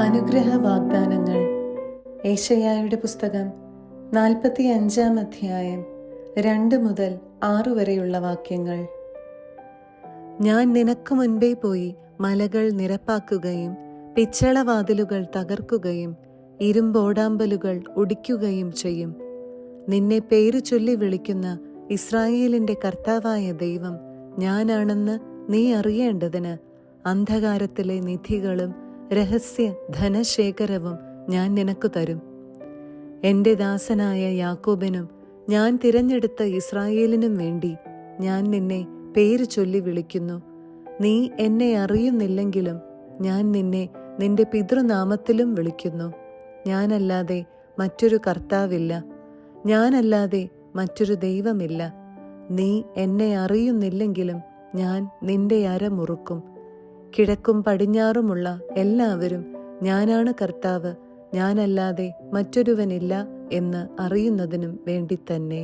അനുഗ്രഹ വാഗ്ദാനങ്ങൾ. യേശയ്യായുടെ പുസ്തകം 45 അധ്യായം 2 മുതൽ 6 വരെയുള്ള വാക്യങ്ങൾ. ഞാൻ നിനക്ക് മുൻപേ പോയി മലകൾ നിരപ്പാക്കുകയും പിച്ചളവാതിലുകൾ തകർക്കുകയും ഇരുമ്പോടാമ്പലുകൾ ഒടിക്കുകയും ചെയ്യും. നിന്നെ പേരു ചൊല്ലി വിളിക്കുന്ന ഇസ്രായേലിന്റെ കർത്താവായ ദൈവം ഞാനാണെന്ന് നീ അറിയേണ്ടതിന് അന്ധകാരത്തിലെ നിധികളും രഹസ്യ ധനശേഖരവും ഞാൻ നിനക്ക് തരും. എൻ്റെ ദാസനായ യാക്കോബിനും ഞാൻ തിരഞ്ഞെടുത്ത ഇസ്രായേലിനും വേണ്ടി ഞാൻ നിന്നെ പേര് ചൊല്ലി വിളിക്കുന്നു. നീ എന്നെ അറിയുന്നില്ലെങ്കിലും ഞാൻ നിന്നെ നിന്റെ പിതൃനാമത്തിലും വിളിക്കുന്നു. ഞാനല്ലാതെ മറ്റൊരു കർത്താവില്ല, ഞാനല്ലാതെ മറ്റൊരു ദൈവമില്ല. നീ എന്നെ അറിയുന്നില്ലെങ്കിലും ഞാൻ നിന്റെ അര മുറുക്കും. കിഴക്കും പടിഞ്ഞാറുമുള്ള എല്ലാവരും ഞാനാണ് കർത്താവ്, ഞാനല്ലാതെ മറ്റൊരുവനില്ല എന്ന് അറിയുന്നതിനും വേണ്ടി തന്നെ.